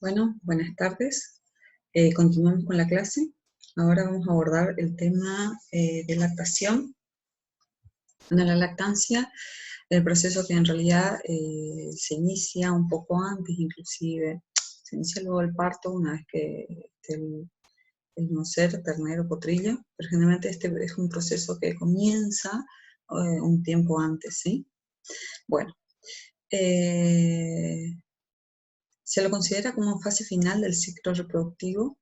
Bueno, buenas tardes. Continuamos con la clase. Ahora vamos a abordar el tema de lactación. Bueno, la lactancia, el proceso que en realidad se inicia un poco antes, inclusive. Se inicia luego el parto una vez que el nocer, ternero, potrillo, pero generalmente este es un proceso que comienza un tiempo antes, ¿sí? Bueno, se lo considera como fase final del ciclo reproductivo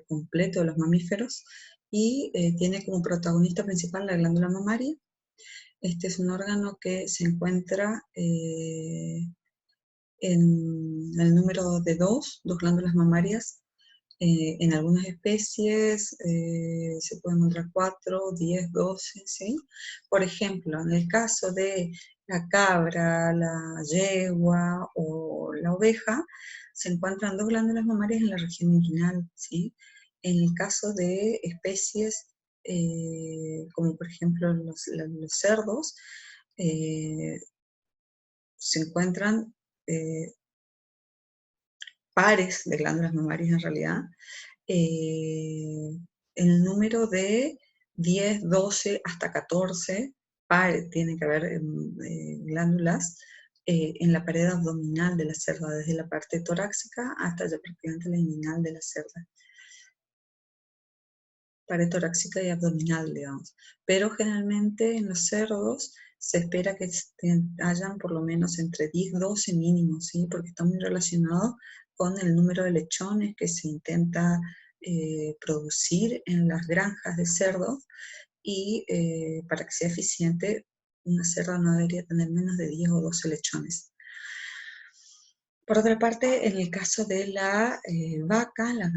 completo de los mamíferos y tiene como protagonista principal la glándula mamaria. Este es un órgano que se encuentra en el número de dos glándulas mamarias. En algunas especies se pueden encontrar 4, 10, 12, ¿sí? Por ejemplo, en el caso de la cabra, la yegua o la oveja, se encuentran dos glándulas mamarias en la región inguinal, ¿sí? En el caso de especies como por ejemplo los cerdos, se encuentran pares de glándulas mamarias en realidad, el número de 10, 12 hasta 14 pares, tiene que haber glándulas en la pared abdominal de la cerda, desde la parte torácica hasta ya prácticamente la inguinal de la cerda. Pared torácica y abdominal, digamos. Pero generalmente en los cerdos se espera que hayan por lo menos entre 10 y 12 mínimos, ¿sí? Porque está muy relacionado con el número de lechones que se intenta producir en las granjas de cerdos y para que sea eficiente, una cerda no debería tener menos de 10 o 12 lechones. Por otra parte, en el caso de la vaca, las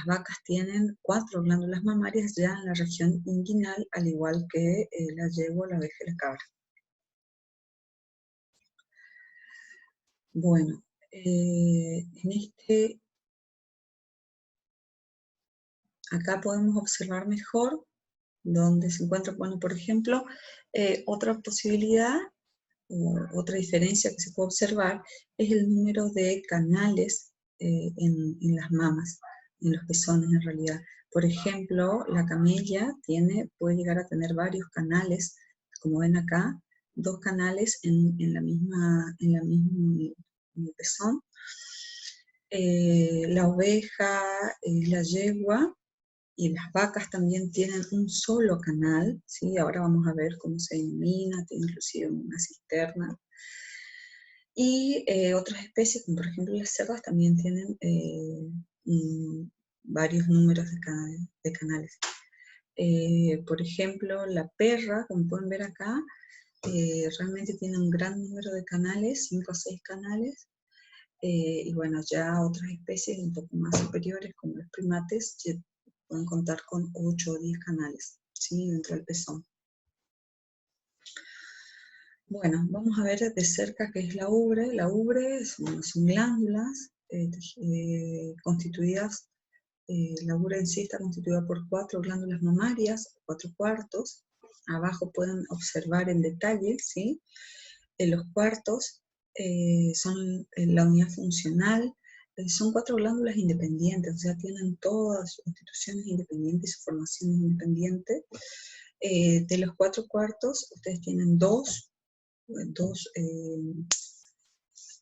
vacas tienen 4 glándulas mamarias ya en la región inguinal, al igual que la yegua, la oveja y la cabra. Bueno, acá podemos observar mejor dónde se encuentra, bueno, por ejemplo, otra posibilidad, otra diferencia que se puede observar es el número de canales en las mamas, en los pezones en realidad. Por ejemplo, la camella puede llegar a tener varios canales, como ven acá, 2 canales en el mismo pezón. La oveja, la yegua y las vacas también tienen un solo canal, ¿sí? Ahora vamos a ver cómo se elimina, tiene inclusive una cisterna. Y otras especies, como por ejemplo las cerdas, también tienen varios números de canales. Por ejemplo, la perra, como pueden ver acá, realmente tiene un gran número de canales, 5 o 6 canales. Y bueno, ya otras especies un poco más superiores, como los primates, pueden contar con 8 o 10 canales, ¿sí? Dentro del pezón. Bueno, vamos a ver de cerca qué es la ubre. La ubre son glándulas constituidas, la ubre en sí está constituida por 4 glándulas mamarias, 4 cuartos. Abajo pueden observar en detalle, ¿sí? Los cuartos son la unidad funcional, son 4 glándulas independientes, o sea, tienen todas sus constituciones independientes y su formación independiente. De los 4 cuartos, ustedes tienen dos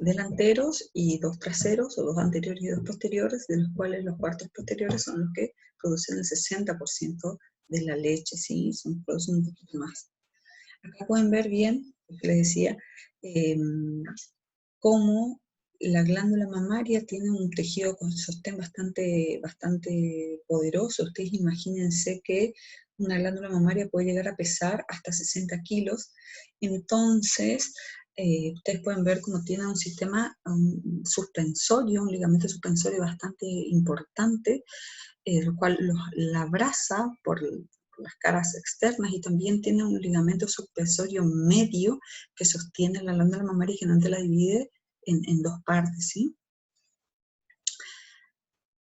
delanteros y 2 traseros, o 2 anteriores y 2 posteriores, de los cuales los cuartos posteriores son los que producen el 60% de la leche, ¿sí? Producen un poquito más. Acá pueden ver bien, lo que les decía, cómo la glándula mamaria tiene un tejido con sostén bastante poderoso. Ustedes imagínense que una glándula mamaria puede llegar a pesar hasta 60 kilos. Entonces, ustedes pueden ver cómo tiene un sistema suspensorio, un ligamento suspensorio bastante importante, el cual la abraza por las caras externas, y también tiene un ligamento suspensorio medio que sostiene la glándula mamaria y generalmente la divide en 2 partes, ¿sí?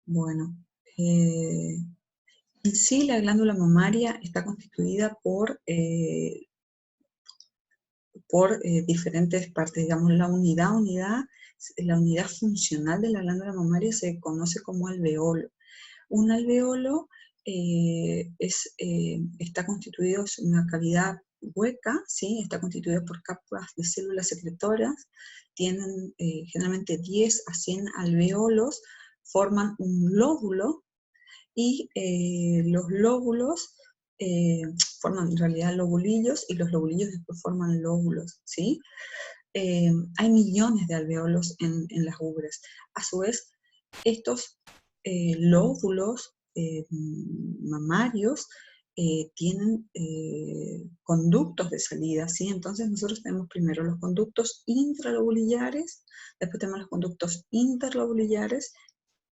Bueno, en sí la glándula mamaria está constituida por diferentes partes, digamos, la unidad la unidad funcional de la glándula mamaria se conoce como alveolo. Un alveolo está constituido, es una cavidad hueca, ¿sí? Está constituido por capas de células secretoras, tienen generalmente 10 a 100 alveolos, forman un lóbulo, y los lóbulos forman en realidad lobulillos, y los lobulillos después forman lóbulos, ¿sí? Hay millones de alveolos en las ubres. A su vez, estos lóbulos mamarios tienen conductos de salida, ¿sí? Entonces nosotros tenemos primero los conductos intralobulillares, después tenemos los conductos interlobulillares,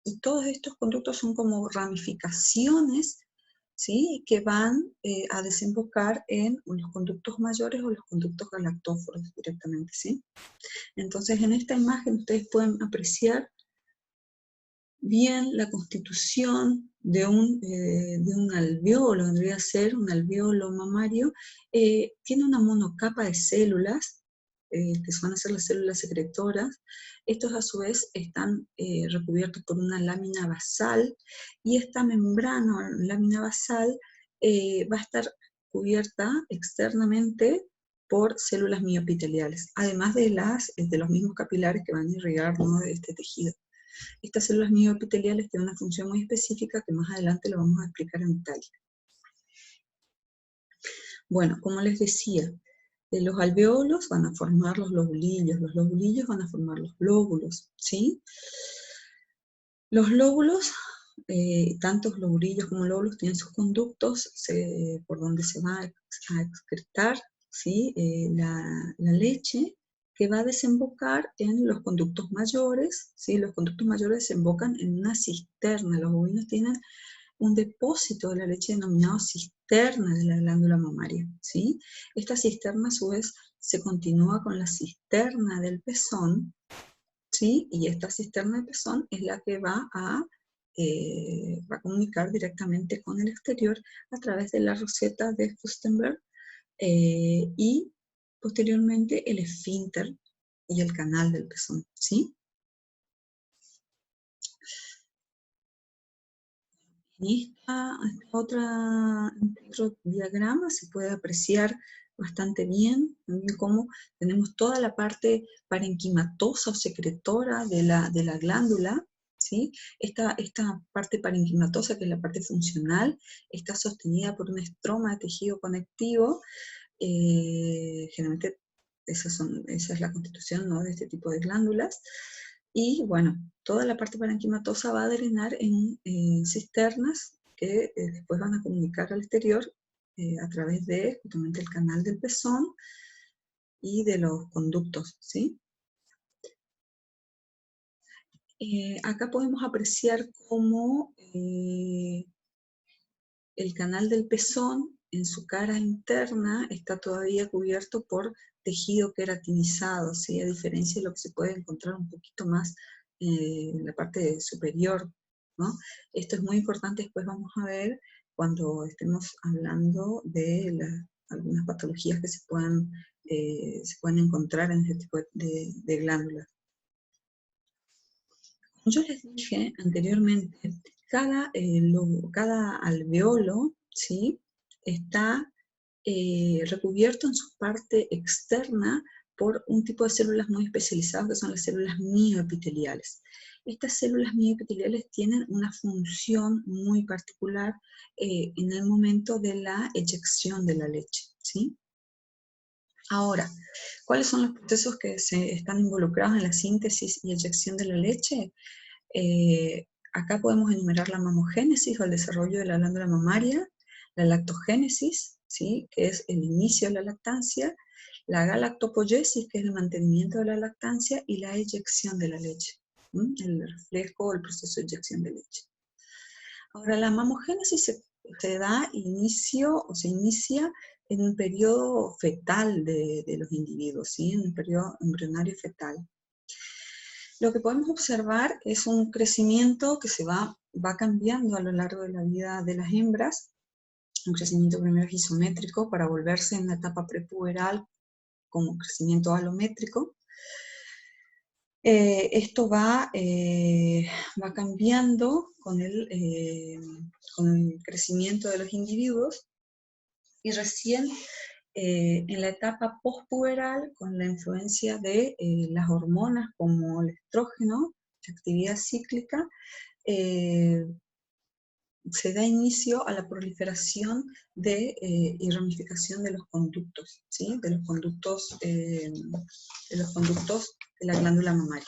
y todos estos conductos son como ramificaciones, ¿sí? Que van a desembocar en los conductos mayores o los conductos galactóforos directamente, ¿sí? Entonces en esta imagen ustedes pueden apreciar bien la constitución de un alveolo, vendría a ser un alveolo mamario. Tiene una monocapa de células, que van a ser las células secretoras. Estos a su vez están recubiertos por una lámina basal, y esta membrana, lámina basal, va a estar cubierta externamente por células mioepiteliales, además de los mismos capilares que van a irrigar, ¿no?, este tejido. Estas células mioepiteliales tienen una función muy específica que más adelante lo vamos a explicar en detalle. Bueno, como les decía, los alveolos van a formar los lobulillos van a formar los lóbulos, ¿sí? Los lóbulos, tanto lobulillos como lóbulos, tienen sus conductos por donde se va a excretar, ¿sí? La leche, que va a desembocar en los conductos mayores, ¿sí? Los conductos mayores desembocan en una cisterna. Los bovinos tienen un depósito de la leche denominado cisterna de la glándula mamaria, ¿sí? Esta cisterna a su vez se continúa con la cisterna del pezón, ¿sí? Y esta cisterna del pezón es la que va a comunicar directamente con el exterior a través de la roseta de Furstenberg, y posteriormente el esfínter y el canal del pezón, ¿sí? En otro diagrama se puede apreciar bastante bien también cómo tenemos toda la parte parenquimatosa o secretora de la glándula, ¿sí? Esta parte parenquimatosa, que es la parte funcional, está sostenida por un estroma de tejido conectivo. Generalmente esa es la constitución, ¿no?, de este tipo de glándulas. Y bueno, toda la parte parenquimatosa va a drenar en cisternas que después van a comunicar al exterior a través de justamente el canal del pezón y de los conductos, ¿sí? Acá podemos apreciar cómo el canal del pezón en su cara interna está todavía cubierto por tejido queratinizado, ¿sí? A diferencia de lo que se puede encontrar un poquito más en la parte superior, ¿no? Esto es muy importante, después vamos a ver cuando estemos hablando de algunas patologías que se puedan encontrar en este tipo de glándulas. Como yo les dije anteriormente, cada alveolo, ¿sí?, está recubierto en su parte externa por un tipo de células muy especializadas, que son las células mioepiteliales. Estas células mioepiteliales tienen una función muy particular en el momento de la eyección de la leche, ¿sí? Ahora, ¿cuáles son los procesos que se están involucrados en la síntesis y eyección de la leche? Acá podemos enumerar la mamogénesis o el desarrollo de la glándula mamaria, la lactogénesis, ¿sí?, que es el inicio de la lactancia, la galactopoiesis, que es el mantenimiento de la lactancia, y la eyección de la leche, el reflejo o el proceso de eyección de leche. Ahora, la mamogénesis se da inicio o se inicia en un periodo fetal de los individuos, ¿sí?, en un periodo embrionario fetal. Lo que podemos observar es un crecimiento que va cambiando a lo largo de la vida de las hembras, un crecimiento primero isométrico para volverse en la etapa prepuberal como crecimiento alométrico. Esto va cambiando con el crecimiento de los individuos y recién en la etapa postpuberal, con la influencia de las hormonas como el estrógeno, la actividad cíclica, se da inicio a la proliferación y ramificación de los conductos, ¿sí? De los conductos de la glándula mamaria.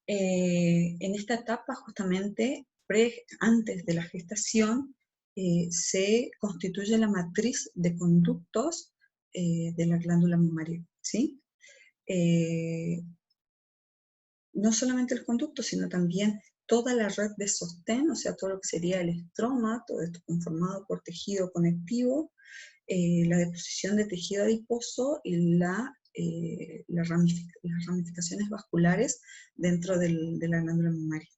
En esta etapa, justamente, antes de la gestación, se constituye la matriz de conductos de la glándula mamaria, ¿sí? No solamente el conducto, sino también toda la red de sostén, o sea, todo lo que sería el estroma, todo esto conformado por tejido conectivo, la deposición de tejido adiposo y las ramificaciones vasculares dentro de la glándula mamaria.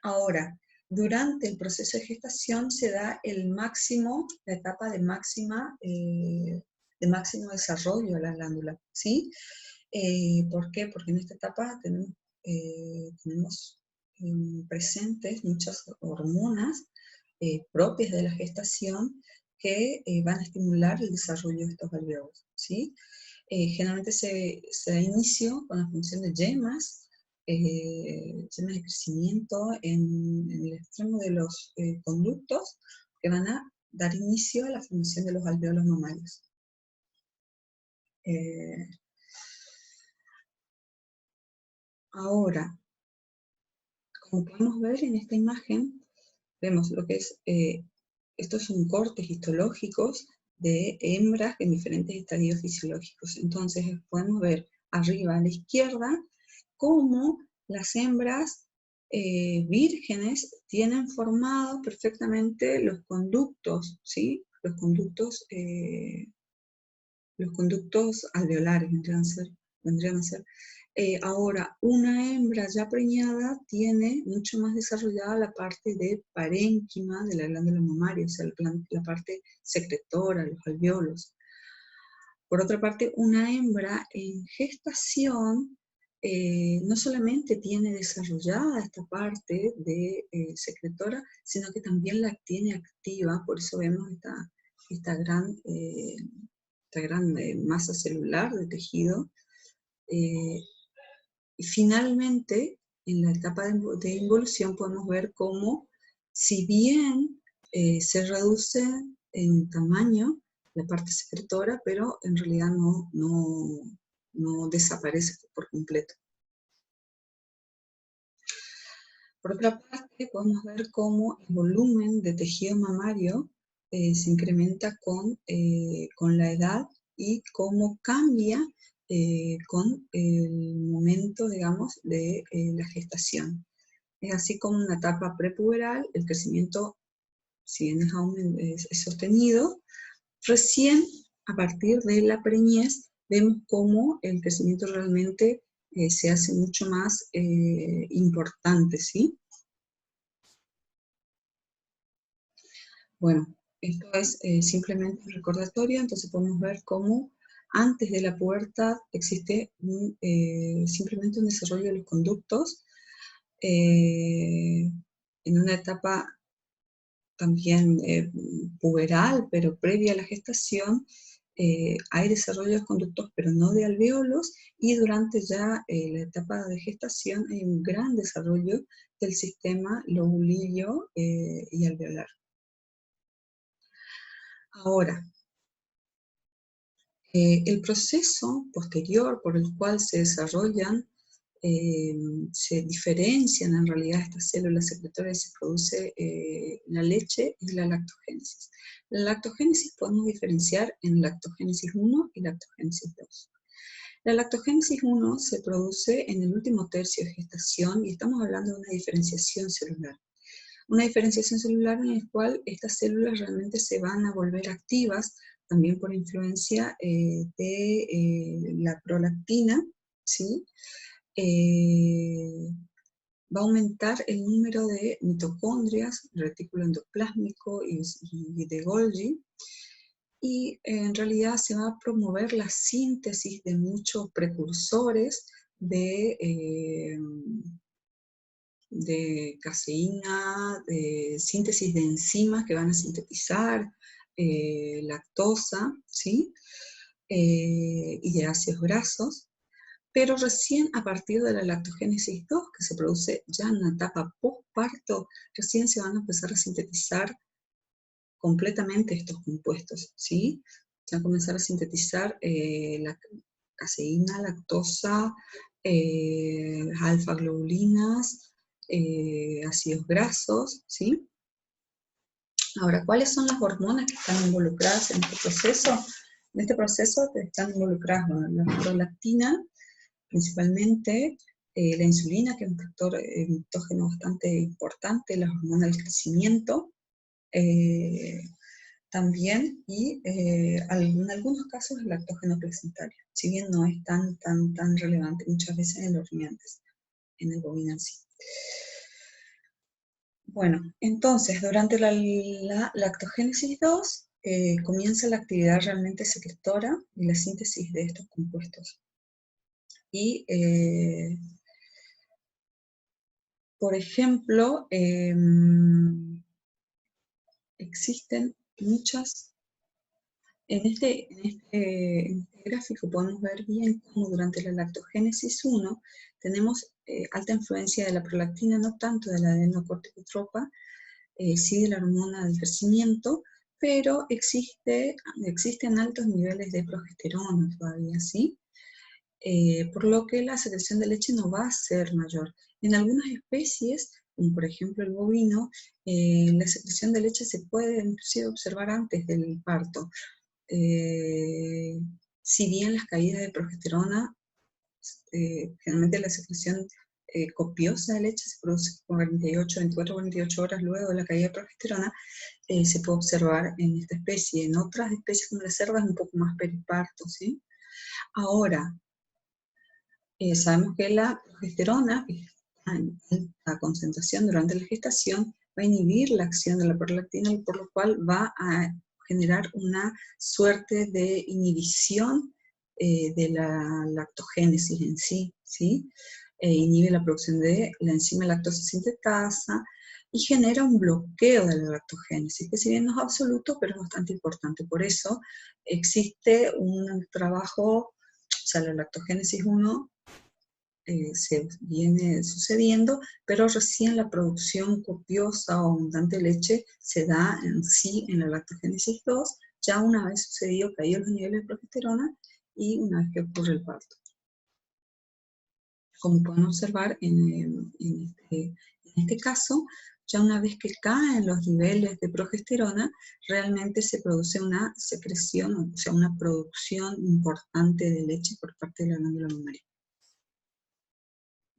Ahora, durante el proceso de gestación se da la etapa de máximo desarrollo de la glándula, ¿sí? ¿Por qué? Porque en esta etapa tenemos presentes muchas hormonas propias de la gestación que van a estimular el desarrollo de estos alveolos, ¿sí? Generalmente se da inicio con la función de yemas de crecimiento en el extremo de los conductos que van a dar inicio a la formación de los alveolos mamarios. Ahora, como podemos ver en esta imagen, vemos lo que es, estos son cortes histológicos de hembras en diferentes estadios fisiológicos. Entonces podemos ver arriba a la izquierda cómo las hembras vírgenes tienen formados perfectamente los conductos, ¿sí? Los conductos alveolares vendrían a ser. Ahora, una hembra ya preñada tiene mucho más desarrollada la parte de parénquima de la glándula mamaria, o sea, la parte secretora, los alveolos. Por otra parte, una hembra en gestación no solamente tiene desarrollada esta parte de secretora, sino que también la tiene activa, por eso vemos esta gran masa celular de tejido. Y finalmente, en la etapa de involución podemos ver cómo, si bien se reduce en tamaño la parte secretora, pero en realidad no desaparece por completo. Por otra parte, podemos ver cómo el volumen de tejido mamario se incrementa con la edad y cómo cambia con el momento, digamos, de la gestación. Es así como en una etapa prepuberal, el crecimiento, si bien es sostenido, recién a partir de la preñez vemos cómo el crecimiento realmente se hace mucho más importante, ¿sí? Bueno, esto es simplemente un recordatorio, entonces podemos ver cómo antes de la pubertad existe simplemente un desarrollo de los conductos, en una etapa también puberal, pero previa a la gestación, hay desarrollo de conductos, pero no de alveolos, y durante ya la etapa de gestación hay un gran desarrollo del sistema lobulilio y alveolar. Ahora, el proceso posterior por el cual se desarrollan, se diferencian en realidad estas células secretoras y se produce la leche y la lactogénesis. La lactogénesis podemos diferenciar en lactogénesis 1 y lactogénesis 2. La lactogénesis 1 se produce en el último tercio de gestación y estamos hablando de una diferenciación celular. Una diferenciación celular en la cual estas células realmente se van a volver activas, también por influencia de la prolactina, ¿sí? Va a aumentar el número de mitocondrias, retículo endoplásmico y de Golgi, y en realidad se va a promover la síntesis de muchos precursores de caseína, de síntesis de enzimas que van a sintetizar lactosa, ¿sí? Y de ácidos grasos, pero recién a partir de la lactogénesis 2, que se produce ya en una etapa postparto, recién se van a empezar a sintetizar completamente estos compuestos, ¿sí? Se van a comenzar a sintetizar la caseína, lactosa, las alfa-globulinas, ácidos grasos, ¿sí? Ahora, ¿cuáles son las hormonas que están involucradas en este proceso? En este proceso están involucradas la prolactina, principalmente la insulina, que es un factor glucógeno bastante importante, la hormona del crecimiento, también, y en algunos casos el lactógeno placentario, si bien no es tan relevante muchas veces en los rumiantes, en el bovino en sí. Bueno, entonces, durante la lactogénesis 2, comienza la actividad realmente secretora y la síntesis de estos compuestos. Y, por ejemplo, existen muchas. En este gráfico podemos ver bien cómo durante la lactogénesis 1 tenemos alta influencia de la prolactina, no tanto de la adenocorticotropa, sí de la hormona del crecimiento, pero existen altos niveles de progesterona todavía, ¿sí? Por lo que la secreción de leche no va a ser mayor. En algunas especies, como por ejemplo el bovino, la secreción de leche se puede inclusive observar antes del parto. Si bien las caídas de progesterona, generalmente la secreción copiosa de leche se produce por 24, 48 horas luego de la caída de progesterona, se puede observar en esta especie. En otras especies como la cerda es un poco más periparto, ¿sí? Ahora, sabemos que la progesterona, que está en alta concentración durante la gestación, va a inhibir la acción de la prolactina, por lo cual va a generar una suerte de inhibición de la lactogénesis en sí, ¿sí? Inhibe la producción de la enzima lactosa sintetasa y genera un bloqueo de la lactogénesis, que si bien no es absoluto, pero es bastante importante. Por eso existe un trabajo, o sea, la lactogénesis 1 se viene sucediendo, pero recién la producción copiosa o abundante de leche se da en sí en la lactogénesis 2, ya una vez sucedido, caídos los niveles de progesterona y una vez que ocurre el parto. Como pueden observar en este caso, ya una vez que caen los niveles de progesterona, realmente se produce una secreción, o sea, una producción importante de leche por parte de la glándula mamaria.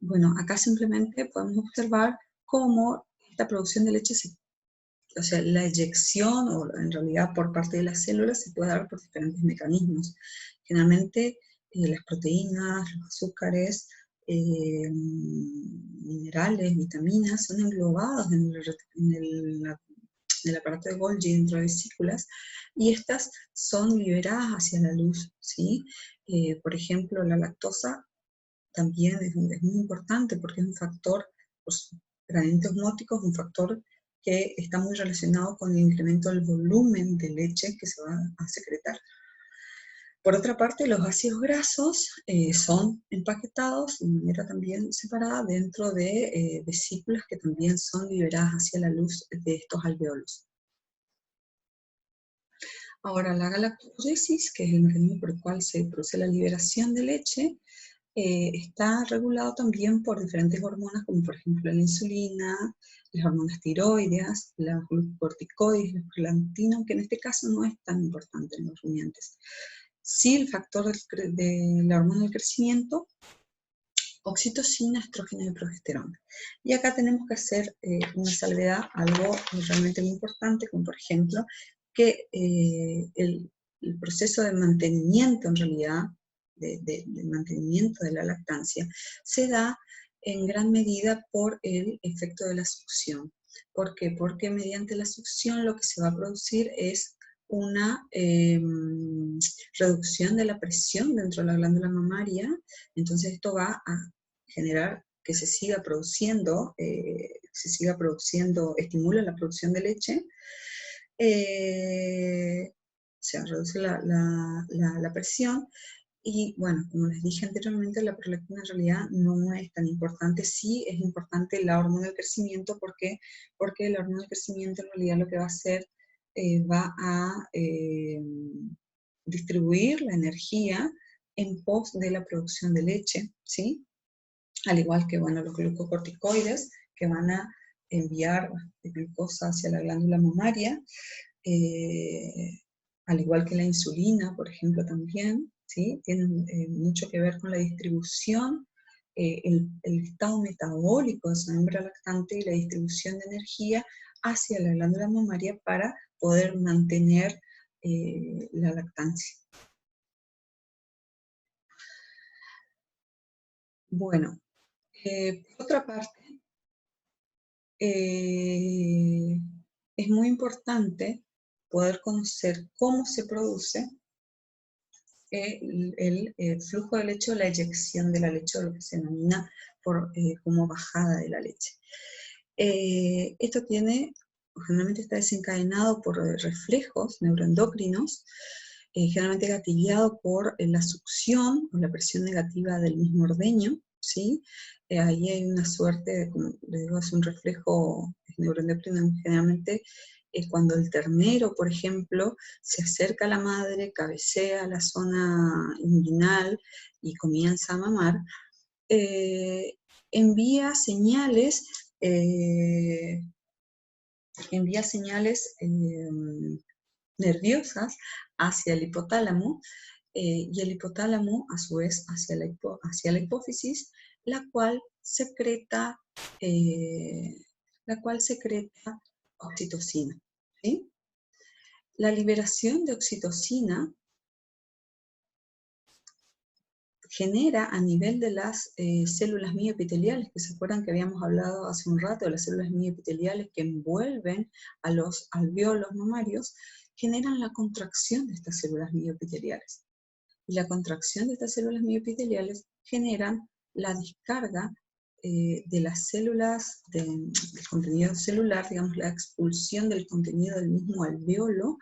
Bueno, acá simplemente podemos observar cómo esta producción de leche, o sea, la eyección, o en realidad por parte de las células, se puede dar por diferentes mecanismos. Generalmente las proteínas, los azúcares, minerales, vitaminas, son englobados en el aparato de Golgi dentro de vesículas, y estas son liberadas hacia la luz, ¿sí? Por ejemplo, la lactosa también es muy importante porque es un factor, por su gradiente osmótico, es un factor que está muy relacionado con el incremento del volumen de leche que se va a secretar. Por otra parte, los ácidos grasos son empaquetados de manera también separada dentro de vesículas que también son liberadas hacia la luz de estos alveolos. Ahora, la galactopoiesis, que es el mecanismo por el cual se produce la liberación de leche, está regulado también por diferentes hormonas, como por ejemplo la insulina, las hormonas tiroideas, las glucocorticoides, la prolactina, aunque en este caso no es tan importante en los rumiantes. Sí, el factor de la hormona del crecimiento, oxitocina, estrógeno y progesterona. Y acá tenemos que hacer una salvedad, algo realmente muy importante, como por ejemplo, que el proceso de mantenimiento en realidad, de mantenimiento de la lactancia, se da en gran medida por el efecto de la succión. ¿Por qué? Porque mediante la succión lo que se va a producir es una reducción de la presión dentro de la glándula mamaria, entonces esto va a generar que se siga produciendo, estimula la producción de leche, se reduce la presión, y bueno, como les dije anteriormente, la prolactina en realidad no es tan importante. Sí es importante la hormona del crecimiento, porque la hormona del crecimiento en realidad lo que va a hacer, va a distribuir la energía en pos de la producción de leche, ¿sí? Al igual que, bueno, los glucocorticoides, que van a enviar glucosa hacia la glándula mamaria, al igual que la insulina, por ejemplo, también, ¿sí? Tienen mucho que ver con la distribución, el estado metabólico de esa hembra lactante y la distribución de energía hacia la glándula mamaria para poder mantener la lactancia. Bueno, por otra parte, es muy importante poder conocer cómo se produce el flujo de leche o la eyección de la leche, o lo que se denomina como bajada de la leche. Esto generalmente está desencadenado por reflejos neuroendocrinos, generalmente gatillado por la succión o la presión negativa del mismo ordeño, ¿sí? Ahí hay una suerte, como les digo, es un reflejo neuroendocrino generalmente. Cuando el ternero, por ejemplo, se acerca a la madre, cabecea la zona inguinal y comienza a mamar, eh, envía señales, eh, nerviosas hacia el hipotálamo, y el hipotálamo a su vez hacia la hipófisis, la cual secreta, eh, oxitocina, ¿sí? La liberación de oxitocina genera a nivel de las células mioepiteliales, que se acuerdan que habíamos hablado hace un rato de las células mioepiteliales que envuelven a los alvéolos mamarios, generan la contracción de estas células mioepiteliales. Y la contracción de estas células mioepiteliales generan la descarga de las células, del contenido celular, digamos, la expulsión del contenido del mismo alvéolo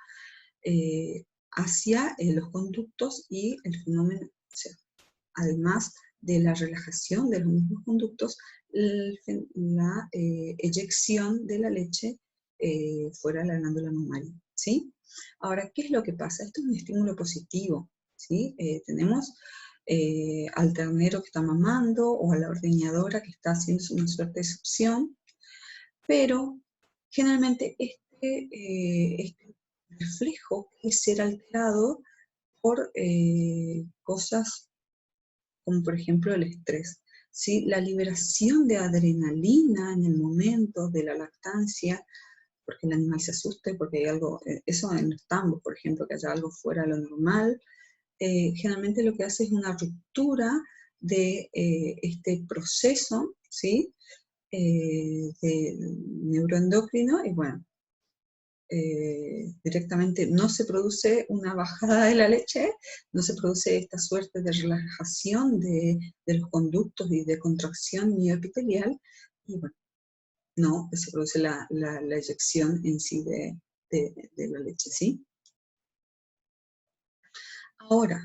hacia los conductos, y el fenómeno, o sea, además de la relajación de los mismos conductos, la eyección de la leche fuera de la glándula mamaria, ¿sí? Ahora, ¿qué es lo que pasa? Esto es un estímulo positivo, ¿sí? Tenemos al ternero que está mamando o a la ordeñadora que está haciendo una suerte de succión, pero generalmente este reflejo puede ser alterado por cosas como por ejemplo el estrés, ¿sí? La liberación de adrenalina en el momento de la lactancia, porque el animal se asuste, porque hay algo, eso en los tambos, por ejemplo, que haya algo fuera de lo normal, generalmente lo que hace es una ruptura de este proceso, ¿sí? De neuroendocrino, y bueno, directamente no se produce una bajada de la leche, no se produce esta suerte de relajación de los conductos y de contracción mioepitelial, y bueno, no se produce la eyección en sí de la leche, ¿sí? Ahora,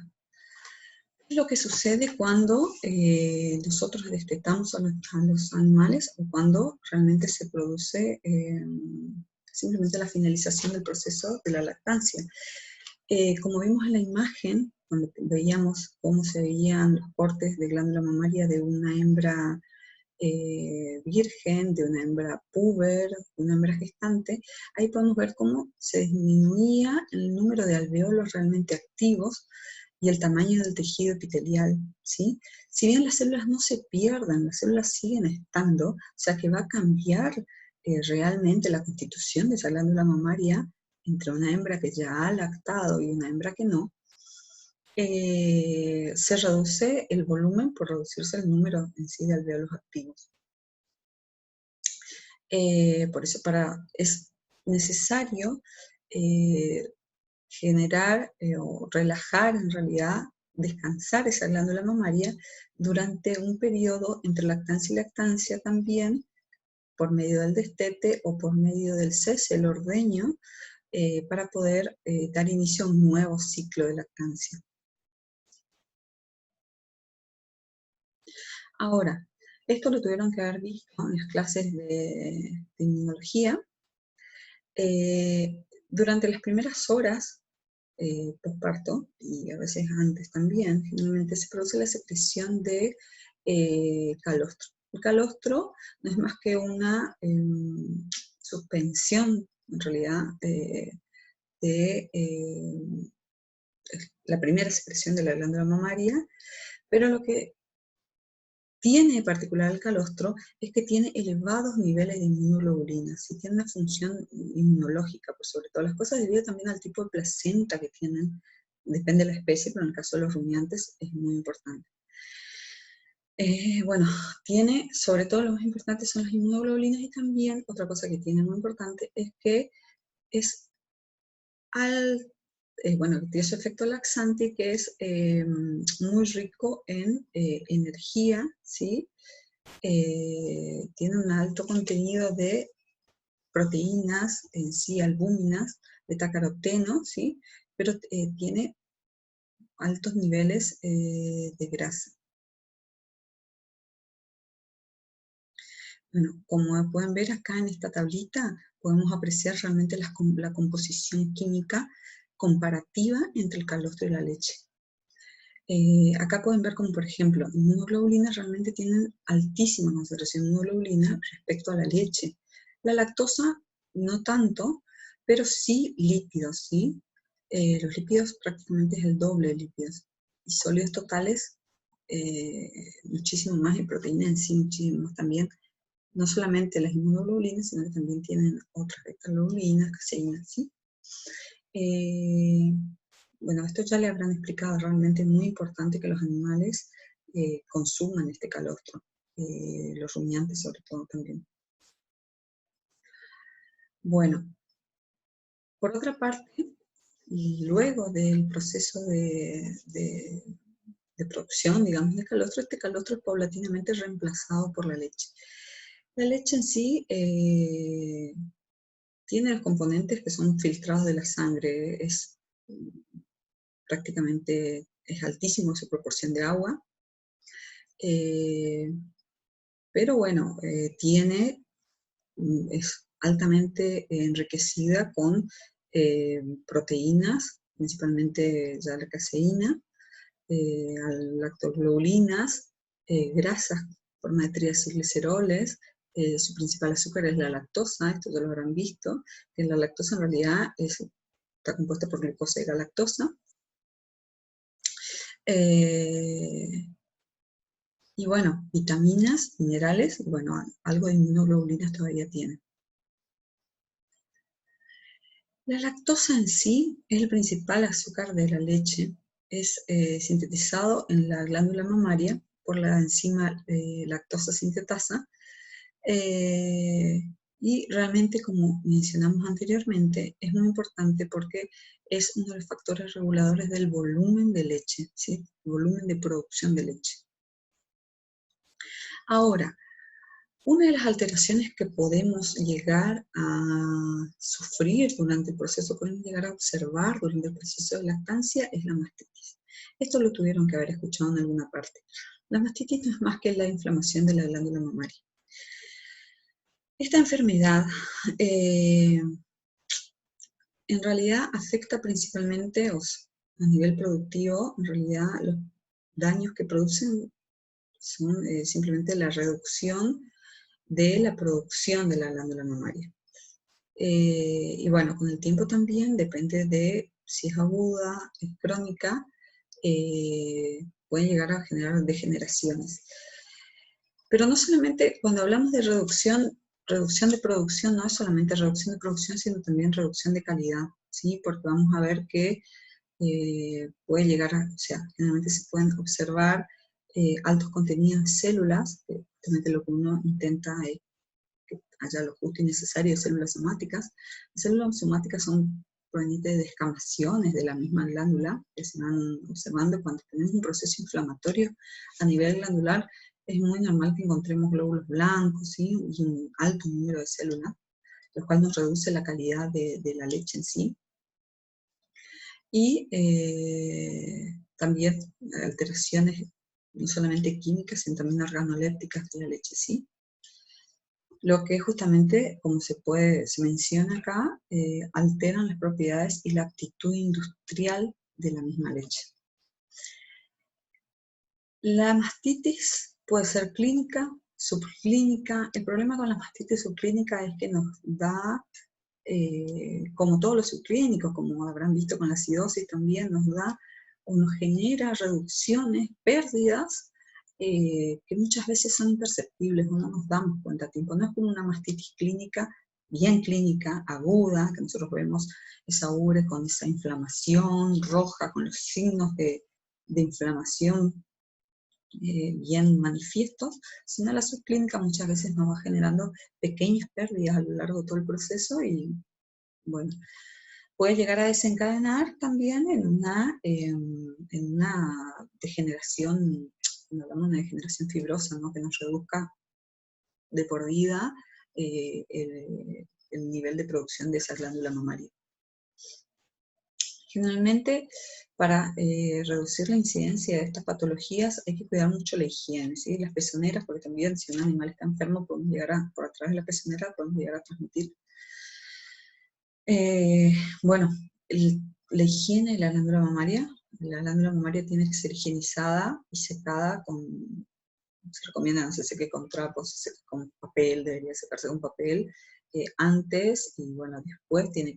¿qué es lo que sucede cuando nosotros destetamos a los animales, o cuando realmente se produce simplemente la finalización del proceso de la lactancia? Como vimos en la imagen, cuando veíamos cómo se veían los cortes de glándula mamaria de una hembra virgen, de una hembra puber, de una hembra gestante, ahí podemos ver cómo se disminuía el número de alvéolos realmente activos y el tamaño del tejido epitelial, ¿sí? Si bien las células no se pierden, las células siguen estando, o sea que va a cambiar realmente la constitución de esa glándula mamaria entre una hembra que ya ha lactado y una hembra que no. Se reduce el volumen por reducirse el número en sí de alvéolos activos. Por eso es necesario generar o relajar en realidad, descansar esa glándula mamaria durante un periodo entre lactancia y lactancia también, por medio del destete o por medio del cese, el ordeño, para poder dar inicio a un nuevo ciclo de lactancia. Ahora, esto lo tuvieron que haber visto en las clases de inmunología. Durante las primeras horas posparto, y a veces antes también, generalmente se produce la secreción de calostro. El calostro no es más que una suspensión, en realidad, de la primera secreción de la glándula mamaria, pero lo que tiene en particular el calostro es que tiene elevados niveles de inmunoglobulinas y tiene una función inmunológica, por sobre todas las cosas, debido también al tipo de placenta que tienen. Depende de la especie, pero en el caso de los rumiantes es muy importante. Bueno, tiene, sobre todo lo más importante son las inmunoglobulinas, y también otra cosa que tiene muy importante es que es bueno, tiene su efecto laxante, que es muy rico en energía, ¿sí? Tiene un alto contenido de proteínas en sí, albúminas, betacaroteno, ¿sí? Pero tiene altos niveles de grasa. Bueno, como pueden ver acá en esta tablita, podemos apreciar realmente la composición química comparativa entre el calostro y la leche. Acá pueden ver como, por ejemplo, inmunoglobulinas realmente tienen altísima concentración de inmunoglobulina respecto a la leche. La lactosa no tanto, pero sí lípidos, ¿sí? Los lípidos prácticamente es el doble de lípidos. Y sólidos totales, muchísimo más, y proteína en sí, muchísimo más también. No solamente las inmunoglobulinas, sino que también tienen otras beta-globulinas, caseínas, ¿sí? Bueno, esto ya le habrán explicado, realmente es muy importante que los animales consuman este calostro, los rumiantes sobre todo también. Bueno, por otra parte, y luego del proceso de producción, digamos, de calostro, este calostro es paulatinamente reemplazado por la leche. La leche en sí tiene los componentes que son filtrados de la sangre, prácticamente es altísimo su proporción de agua, pero bueno, es altamente enriquecida con proteínas, principalmente ya la caseína, lactoglobulinas, grasas, forma de triacilgliceroles. Su principal azúcar es la lactosa, esto ya lo habrán visto, que la lactosa en realidad está compuesta por glucosa y galactosa. Y bueno, vitaminas, minerales, y bueno, algo de inmunoglobulinas todavía tiene. La lactosa en sí es el principal azúcar de la leche. Es sintetizado en la glándula mamaria por la enzima lactosa sintetasa. Y realmente, como mencionamos anteriormente, es muy importante porque es uno de los factores reguladores del volumen de leche, ¿sí? El volumen de producción de leche. Ahora, una de las alteraciones que podemos llegar a sufrir durante el proceso, podemos llegar a observar durante el proceso de lactancia, es la mastitis. Esto lo tuvieron que haber escuchado en alguna parte. La mastitis no es más que la inflamación de la glándula mamaria. Esta enfermedad en realidad afecta principalmente, a nivel productivo, en realidad los daños que producen son simplemente la reducción de la producción de la glándula mamaria. Y bueno, con el tiempo también, depende de si es aguda, es crónica, pueden llegar a generar degeneraciones. Pero no solamente, cuando hablamos de reducción de producción, no es solamente reducción de producción, sino también reducción de calidad, ¿sí? Porque vamos a ver que puede llegar a, o sea, generalmente se pueden observar altos contenidos de células, justamente lo que uno intenta es que haya lo justo y necesario de células somáticas. Las células somáticas son proveniente de descamaciones de la misma glándula, que se van observando cuando tenemos un proceso inflamatorio a nivel glandular. Es muy normal que encontremos glóbulos blancos, ¿sí? Y un alto número de células, lo cual nos reduce la calidad de la leche en sí. Y también alteraciones no solamente químicas, sino también organolépticas de la leche, ¿sí? Lo que justamente, como se menciona acá, alteran las propiedades y la aptitud industrial de la misma leche. La mastitis puede ser clínica, subclínica. El problema con la mastitis subclínica es que nos da, como todos los subclínicos, como habrán visto con la acidosis también, nos da o nos genera reducciones, pérdidas, que muchas veces son imperceptibles, no nos damos cuenta a tiempo. No es como una mastitis clínica, bien clínica, aguda, que nosotros vemos esa ubre con esa inflamación roja, con los signos de inflamación bien manifiestos, sino la subclínica muchas veces nos va generando pequeñas pérdidas a lo largo de todo el proceso y, bueno, puede llegar a desencadenar también en una degeneración, cuando hablamos de una degeneración fibrosa, ¿no? Que nos reduzca de por vida el nivel de producción de esa glándula mamaria. Generalmente, para reducir la incidencia de estas patologías hay que cuidar mucho la higiene, ¿sí? Las pezoneras, porque también si un animal está enfermo, podemos llegar por a través de la pezonera podemos llegar a transmitir. Bueno, la higiene de la glándula mamaria tiene que ser higienizada y secada se recomienda no se seque con trapos, se seque con papel, debería secarse con papel, antes y bueno, después tienen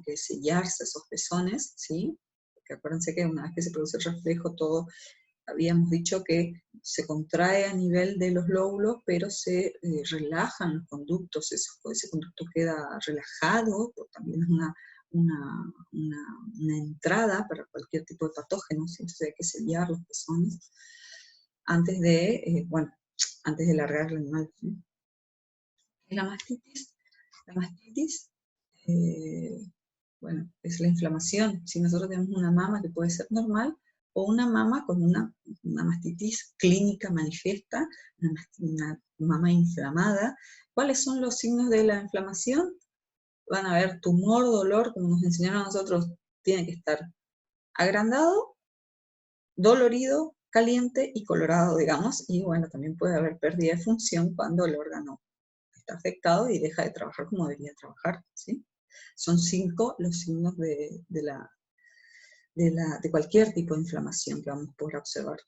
que sellarse esos pezones, ¿sí? Porque acuérdense que una vez que se produce el reflejo, todo, habíamos dicho que se contrae a nivel de los lóbulos, pero se relajan los conductos, ese conducto queda relajado, también es una entrada para cualquier tipo de patógenos, entonces hay que sellar los pezones antes de, antes de largar el animal, ¿sí? La mastitis, bueno, es la inflamación. Si nosotros tenemos una mama que puede ser normal, o una mama con una mastitis clínica manifiesta, una mama inflamada. ¿Cuáles son los signos de la inflamación? Van a haber tumor, dolor, como nos enseñaron a nosotros, tiene que estar agrandado, dolorido, caliente y colorado, digamos, y bueno, también puede haber pérdida de función cuando el órgano está afectado y deja de trabajar como debería trabajar, ¿sí? Son 5 los signos de cualquier tipo de inflamación que vamos a poder observar.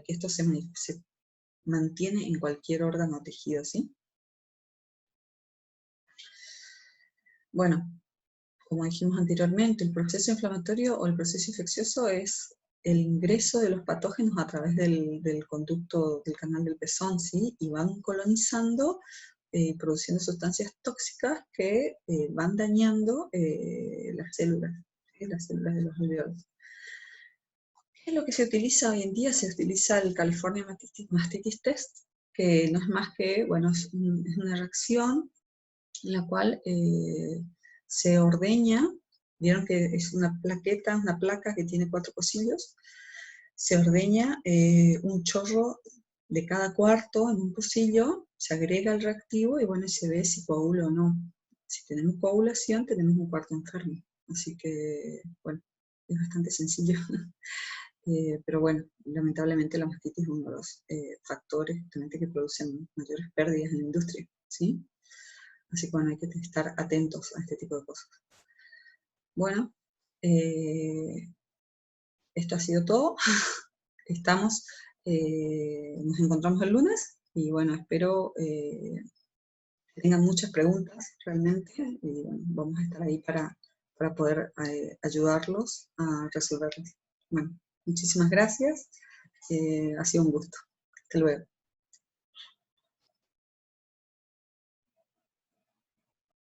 Esto se mantiene en cualquier órgano o tejido, ¿sí? Bueno, como dijimos anteriormente, el proceso inflamatorio o el proceso infeccioso es el ingreso de los patógenos a través del conducto del canal del pezón, ¿sí? Y van colonizando, produciendo sustancias tóxicas que van dañando las células, ¿sí? Las células de los alveolos. ¿Qué es lo que se utiliza hoy en día? Se utiliza el California Mastitis Test, que no es más que, bueno, es una reacción en la cual se ordeña, vieron que es una placa que tiene 4 pocillos, se ordeña un chorro de cada cuarto en un pocillo, se agrega el reactivo y bueno, se ve si coagula o no. Si tenemos coagulación, tenemos un cuarto enfermo. Así que, bueno, es bastante sencillo. Pero bueno, lamentablemente la mastitis es uno de los factores justamente que producen mayores pérdidas en la industria, ¿sí? Así que bueno, hay que estar atentos a este tipo de cosas. Bueno, esto ha sido todo. Nos encontramos el lunes y bueno, espero que tengan muchas preguntas realmente y bueno, vamos a estar ahí para poder ayudarlos a resolverlas. Bueno, muchísimas gracias. Ha sido un gusto. Hasta luego.